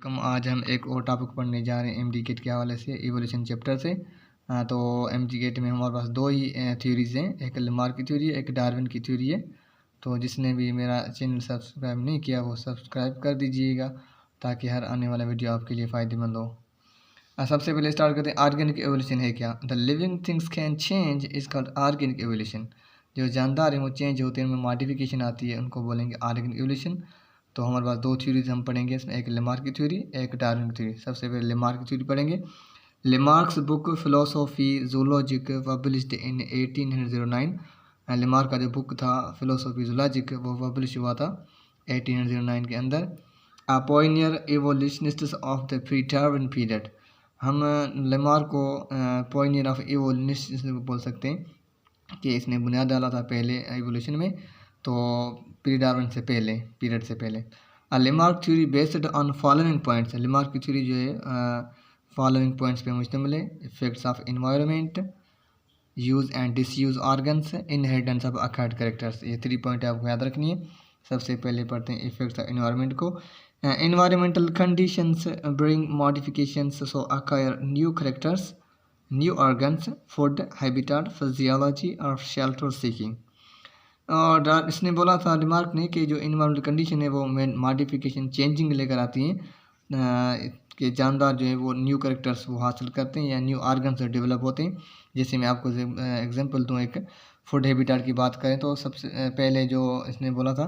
वालेकुम। आज हम एक और टॉपिक पढ़ने जा रहे हैं एमडीकेट के हवाले से, इवोल्यूशन चैप्टर से। तो एमडीकेट में हमारे पास दो ही थ्योरीज हैं, एक लेमार्क की थ्योरी है, एक डार्विन की थ्योरी है। तो जिसने भी मेरा चैनल सब्सक्राइब नहीं किया वो सब्सक्राइब कर दीजिएगा ताकि हर आने वाला वीडियो आपके लिए फ़ायदेमंद हो। सबसे पहले स्टार्ट करते हैं, ऑर्गेनिक एवोल्यूशन है क्या। The living things can change is called organic evolution. जो जानदार हैं वो चेंज होते हैं, उनमें मॉडिफिकेशन आती है, उनको बोलेंगे ऑर्गेनिक एवोल्यूशन। तो हमारे पास दो थ्योरीज हम पढ़ेंगे इसमें, एक लेमार्क की थ्योरी, एक डार्विन की थ्योरी। सबसे पहले लेमार्क की थ्योरी पढ़ेंगे। Lamarck's book philosophie zoologique published in 1809। Lamarck का जो बुक था फिलोसॉफी जूलॉजिक वो पब्लिश हुआ था 1809 के अंदर। Pioneer evolutionist of the pre Darwin period. हम लेमार्क को पॉइनियर ऑफ एवोल्यूशनिस्ट बोल सकते हैं कि इसने बुनियाद डाला था पहले एवोल्यूशन में, तो प्री डार्विन से पहले, पीरियड से पहले। Lamarck theory based on following points. Lamarck की थ्योरी जो है फॉलोइंग पॉइंट्स पे मुश्तमिल है। Effects of environment, use and disuse organs, inheritance of acquired characters. ये 3 पॉइंट आपको याद रखनी है। सबसे पहले पढ़ते हैं इफेक्ट्स ऑफ इन्वायरमेंट को। Environmental conditions bring modifications so acquire new characters, new organs, food, habitat, physiology और शेल्टर सीकिंग। और इसने बोला था लेमार्क ने कि जो इन्वायरमेंटल कंडीशन है वो मॉडिफिकेशन चेंजिंग लेकर आती हैं, कि जानदार जो है वो न्यू कैरेक्टर्स वो हासिल करते हैं या न्यू ऑर्गन्स डेवलप होते हैं। जैसे मैं आपको एग्जांपल दूं, एक फूड हैबिटेट की बात करें तो सबसे पहले जो इसने बोला था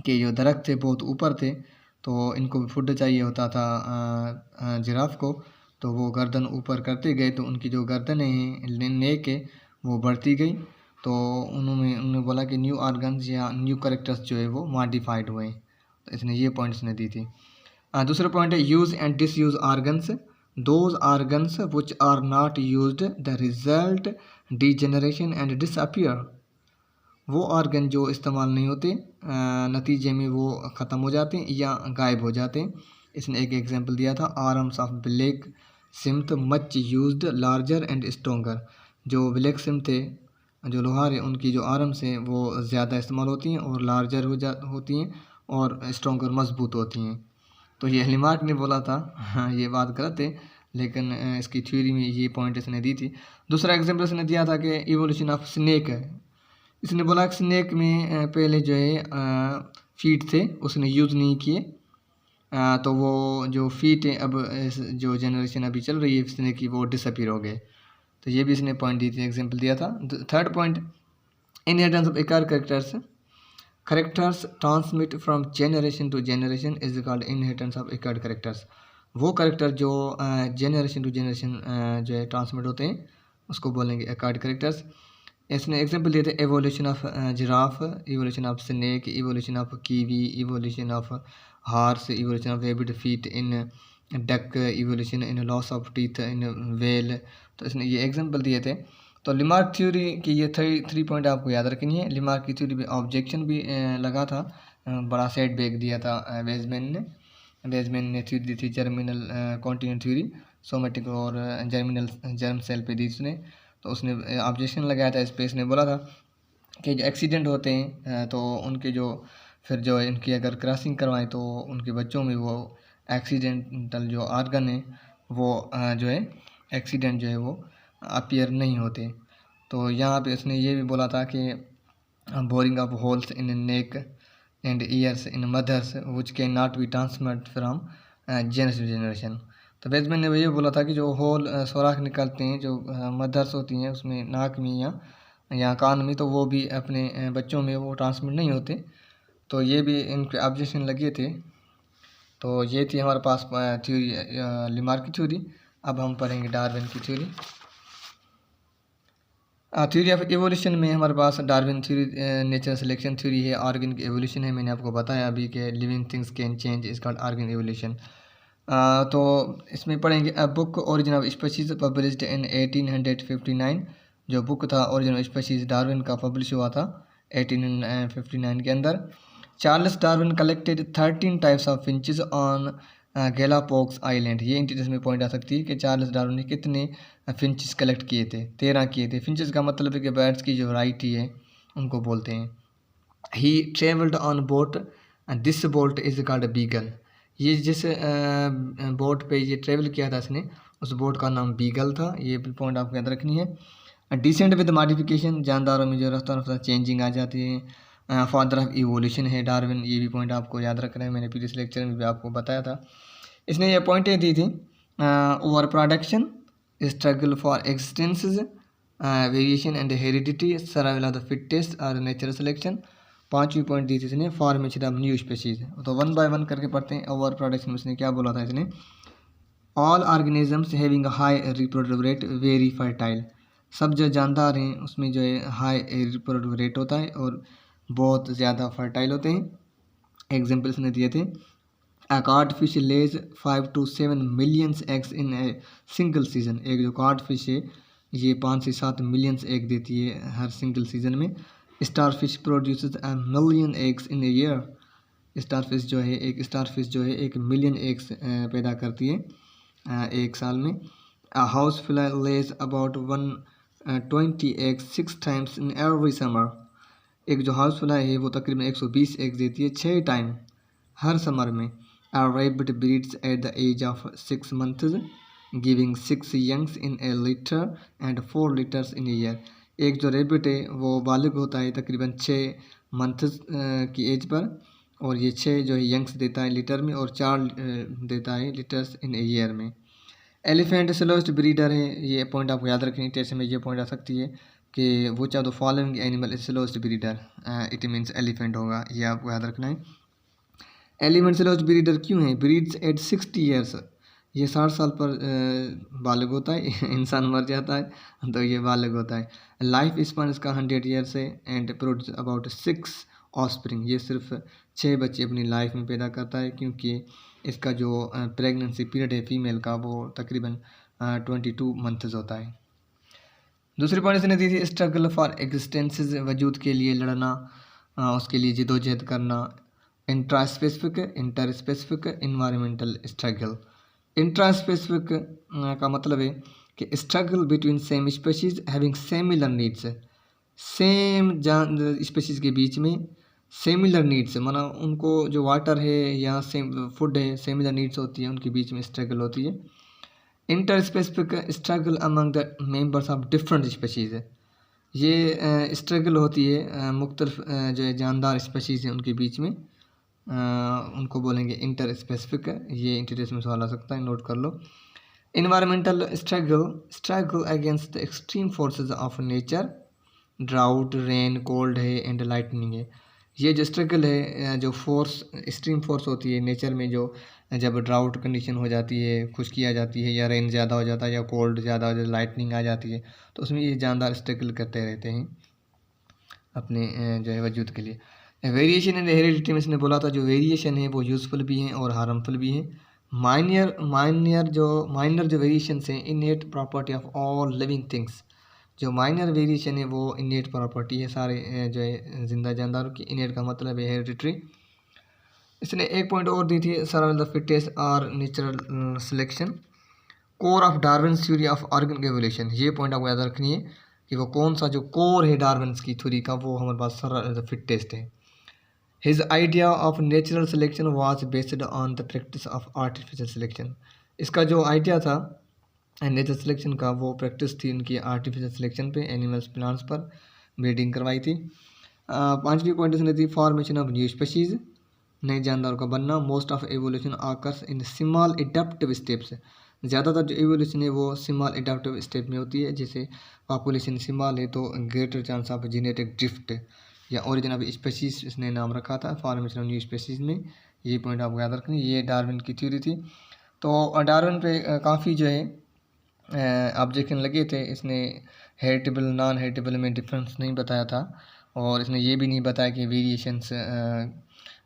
कि जो दरख्त थे बहुत ऊपर थे, तो इनको फूड चाहिए होता था जिराफ को, तो वो गर्दन ऊपर करते गए तो उनकी जो गर्दन है नेक है वो बढ़ती गई। तो उन्होंने बोला कि न्यू ऑर्गन्स या न्यू कैरेक्टर्स जो है वो मॉडिफाइड हुए। तो इसने ये पॉइंट्स ने दी थी। दूसरा पॉइंट है use and disuse organs. Those organs which are not used the result degeneration and disappear. वो ऑर्गन जो इस्तेमाल नहीं होते नतीजे में वो ख़त्म हो जाते हैं या गायब हो जाते हैं। इसने एक एग्जांपल दिया था, arms of blacksmith much used larger and stronger. जो ब्लैक सिम्थ थे, जो लोहार है, उनकी जो आर्म्स हैं वो ज़्यादा इस्तेमाल होती हैं और लार्जर होती हैं और स्ट्रोंगर मजबूत होती हैं। तो ये लेमार्क ने बोला था। हाँ, ये बात गलत है, लेकिन इसकी थ्योरी में ये पॉइंट इसने दी थी। दूसरा एग्जांपल इसने दिया था कि इवोल्यूशन ऑफ स्नेक है। इसने बोला कि स्नेक में पहले जो है फीट थे उसने यूज़ नहीं किए, तो वो जो फीट है अब जो जनरेशन अभी चल रही है स्नेक की वो डिसअपीयर हो गए। तो ये भी इसने पॉइंट दी थी, एग्जांपल दिया था। Third point, inheritance of acquired characters. Characters transmit from generation to generation is called inheritance of acquired characters. वो कैरेक्टर जो जनरेशन टू जनरेशन जो है ट्रांसमिट होते हैं उसको बोलेंगे एक्वायर्ड कैरेक्टर्स। इसने एग्जांपल दिए थे, evolution of giraffe, evolution of snake, evolution of kiwi, evolution of horse, evolution of rabbit feet in duck, evolution in loss of teeth in whale. तो इसने ये एग्जांपल दिए थे। तो लेमार्क थ्योरी की ये थ्री पॉइंट आपको याद रखनी है। लेमार्क की थ्योरी पे ऑब्जेक्शन भी लगा था, बड़ा सेट बैक दिया था वेजमैन ने थ्योरी दी थी जर्मिनल कॉन्टिनेंट थ्योरी, सोमेटिक और जर्मिनल जर्म सेल पे दी उसने। तो उसने ऑब्जेक्शन लगाया था इस पे। इसने बोला था कि जो एक्सीडेंट होते हैं तो उनके जो फिर जो इनकी अगर क्रॉसिंग करवाएं तो उनके बच्चों में वो एक्सीडेंटल जो ऑर्गन है वो जो है एक्सीडेंट जो है वो अपीयर नहीं होते। तो यहाँ पे उसने ये भी बोला था कि boring of holes in neck and ears in mothers which can not be transmit from generation to generation. तो वेजमैन ने ये बोला था कि जो होल सुराख निकलते हैं जो मदर्स होती हैं उसमें नाक में या कान में, तो वो भी अपने बच्चों में वो ट्रांसमिट नहीं होते। तो ये भी इनके ऑब्जेक्शन लगे थे। तो ये थी हमारे पास थ्योरी, लेमार्क की थ्योरी। अब हम पढ़ेंगे डार्विन की थ्योरी। थ्योरी ऑफ एवोल्यूशन में हमारे पास Darwin theory nature selection theory है, ऑर्गेनिक एवोल्यूशन है। मैंने आपको बताया अभी कि living things can change is called organic evolution. तो इसमें पढ़ेंगे a book origin of species published in 1859। जो बुक था ओरिजिन ऑफ स्पीशीज डार्विन का पब्लिश हुआ था 1859 के अंदर। Charles Darwin collected 13 types of finches on Galapagos island. ये इंटीरेस में पॉइंट आ सकती है कि चार्ल्स डार्विन ने कितने फिंचेस कलेक्ट किए थे, 13 किए थे। फिंचेस का मतलब है कि बर्ड्स की जो वैरायटी है उनको बोलते हैं। He travelled on boat, this boat is called Beagle. ये जिस बोट पे ये ट्रेवल किया था इसने, उस बोट का नाम बीगल था। ये भी पॉइंट आपको याद रखनी है। डिसेंट विद मॉडिफिकेशन, जानदारों में जो रफ्तार रफ्तार चेंजिंग आ जाती है। फादर ऑफ इवोल्यूशन है डार्विन, ये भी पॉइंट आपको याद रखना है, मैंने प्रीवियस लेक्चर में भी आपको बताया था। इसने ये पॉइंटें दी थी, over production, struggle for expanse, variation and heredity, survival of the fittest और नेचुरल सिलेक्शन। पांचवी पॉइंट दी थी इसने, फॉर्मेशन ऑफ न्यू स्पीशीज। तो वन बाय वन करके पढ़ते हैं। ओवर प्रोडक्शन में इसने क्या बोला था इसने, all organisms having high reproductive rate very fertile. सब जो जानदार हैं उसमें जो है हाई रिप्रोडक्टिव रेट होता है और बहुत ज़्यादा फर्टाइल होते हैं। एग्जाम्पल्स ने दिए थे, A codfish lays 5 to 7 millions eggs in a single season। एक जो codfish है ये 5 से 7 मिलियंस एग देती है हर सिंगल सीजन में। Starfish produces a million eggs in a year। Starfish जो है एक मिलियन एग्स पैदा करती है एक साल में। A housefly lays about 120 eggs 6 times in every summer। एक जो हाउस फ्लाई है वो तकरीबन 120 एग्स देती है 6 टाइम हर समर में। A rabbit breeds at the age of 6 months, giving 6 youngs in a litter and 4 litters in a year। एक जो रेबिट है वो बालिग होता है तकरीबन 6 मंथ्स की एज पर, और ये 6 जो है यंग्स देता है लीटर में और 4 देता है लिटर्स इन ए ईयर में। एलिफेंट स्लोएस्ट ब्रीडर है, ये पॉइंट आपको याद रखनी है, टेस्ट में ये पॉइंट आ सकती है कि वो चाहे तो following animal slowest breeder, it means elephant होगा, ये आपको याद रखना है। एलिफेंट स्लोएस्ट ब्रीडर क्यों है, ब्रीड्स एट 60 ईयर्स, ये 60 साल पर बालिग होता है इंसान मर जाता है तो ये बालिग होता है। लाइफ स्पान इसका 100 ईयर्स है एंड प्रोड्यूस अबाउट 6 ऑफस्प्रिंग, ये सिर्फ 6 बच्चे अपनी लाइफ में पैदा करता है, क्योंकि इसका जो प्रेगनेंसी पीरियड है फीमेल का वो तकरीबन 22 मंथ्स होता है। दूसरी पॉइंट इसने दी थी, स्ट्रगल फॉर एग्जिस्टेंस, वजूद के लिए लड़ना, उसके लिए जदोजहद करना। Intra specific environmental struggle. Intra specific का मतलब है कि struggle between same species having similar needs, same species के बीच में सिमिलर नीड्स, माना उनको जो वाटर है या सेम फूड है, सिमिलर नीड्स होती है, उनके बीच में स्ट्रगल होती है। Inter specific struggle among the members of different species है, ये स्ट्रगल होती है मुख्तलिफ जो है जानदार स्पेशीज़ हैं उनके बीच में, उनको बोलेंगे इंटर स्पेसिफिक। ये इंटरव्यूज में सवाल आ सकता है, नोट कर लो। Environmental struggle against the extreme forces of nature, drought, rain, cold है एंड लाइटनिंग है। ये जो स्ट्रगल है, जो फोर्स एक्सट्रीम फोर्स होती है नेचर में, जो जब ड्राउट कंडीशन हो जाती है, खुश्की आ जाती है, या रेन ज़्यादा हो जाता है, या कोल्ड ज़्यादा हो जाता है, लाइटनिंग आ जाती है, तो उसमें ये जानदार स्ट्रगल करते रहते हैं अपने जो है वजूद के लिए। वेरिएशन एंड हेरिडिटी में इसने बोला था, जो वेरिएशन है वो यूज़फुल भी हैं और हार्मफुल भी हैं। माइनर जो वेरिएशंस हैं, इनेट property of all living things. जो माइनर वेरिएशन है वो इनेट प्रॉपर्टी है सारे जो है जिंदा जानदारों की। इनेट का मतलब है हेरिडिटरी। इसने एक पॉइंट और दी थी, सर्वाइवल द फिटेस्ट और natural selection. Core of Darwin's theory of organic evolution, ये पॉइंट आपको याद रखनी है कि वो कौन सा जो कोर है डार्विन्स की थ्योरी का, वो हमारे पास सर्वाइवल द फिटेस्ट है। His idea of natural selection was based on the practice of artificial selection. इसका जो आइडिया था नेचुरल सिलेक्शन का, वो प्रैक्टिस थी उनकी आर्टिफिशियल सिलेक्शन पे, एनिमल्स प्लांट्स पर ब्रीडिंग करवाई थी। पांचवी पॉइंट इसने थी, फॉर्मेशन ऑफ न्यू स्पीशीज़, नए जानदारों का बनना। Most of evolution occurs in small adaptive steps, ज़्यादातर जो एवोल्यूशन है वो स्मॉल एडेप्टिव स्टेप में होती है। जैसे पॉपुलेशन स्मॉल है तो greater chance of genetic drift या ओरिजिन ऑफ स्पीशीज इसने नाम रखा था फॉर्मेशन ऑफ न्यू स्पीशीज में। ये पॉइंट आपको याद रखनी, ये डार्विन की थ्योरी थी। तो डार्विन पे काफ़ी जो है ऑब्जेक्शन लगे थे। इसने हेरिटेबल नॉन हेरिटेबल में डिफरेंस नहीं बताया था, और इसने ये भी नहीं बताया कि वेरिएशंस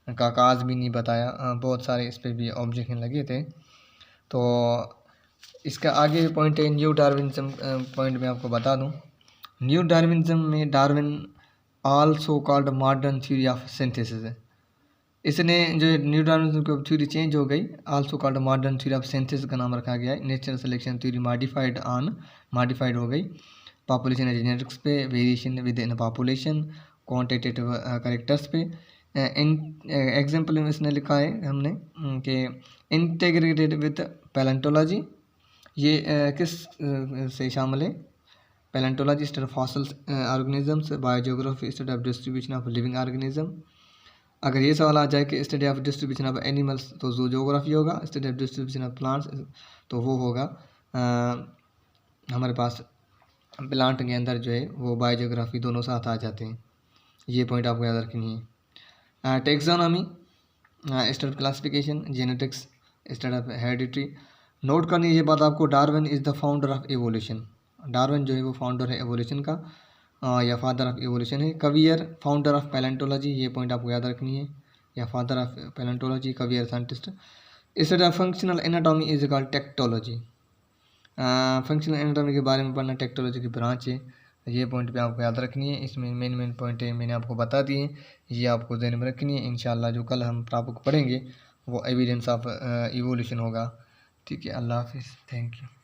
का काज भी नहीं बताया। बहुत सारे इस पर भी ऑब्जेक्शन लगे थे। तो इसका आगे पॉइंट है न्यू डार्विनिज्म पॉइंट में आपको बता दूं। न्यू डार्विनिज्म में Darwin also called modern theory of synthesis, इसने जो न्यू डार्विनिज्म की थ्योरी चेंज हो गई, also called modern theory of synthesis का नाम रखा गया है। नेचुरल सिलेक्शन थ्योरी मॉडिफाइड हो गई। पॉपुलेशन जेनेटिक्स पे, variation with in population, quantitative characters पे, एग्जाम्पल में इसने लिखा है हमने कि इंटीग्रेटेड विद पैलेंटोलॉजी, ये किस से शामिल है? Palaeontology study of fossil organisms, biogeography study of distribution of living organism. अगर ये सवाल आ जाए कि study of distribution of animals तो जूलॉजी होगा, study of distribution of plants तो वो होगा हमारे पास प्लांट के अंदर जो है वो बायोजियोग्राफी, दोनों साथ आ जाते हैं। ये पॉइंट आपको याद रखनी है। Taxonomy study of classification, genetics study of heredity. Note करनी है ये बात आपको, Darwin is the founder of evolution. Darwin जो है वो फाउंडर है एवोल्यूशन का, या फादर ऑफ एवोल्यूशन है। कवियर फाउंडर ऑफ पैलेंटोलॉजी, ये पॉइंट आपको याद रखनी है, या father of palaeontology, Cuvier scientist. Study of functional anatomy is called tectology. Functional anatomy के बारे में पढ़ना टेक्टोलॉजी की ब्रांच है। ये पॉइंट पे आपको याद रखनी है। इसमें मेन पॉइंट है मैंने आपको बता दिए, ये आपको ध्यान में रखनी है। इंशाल्लाह जो कल हम टॉपिक पढ़ेंगे वो एविडेंस ऑफ इवोल्यूशन होगा। ठीक है, अल्लाह हाफिज़, थैंक यू।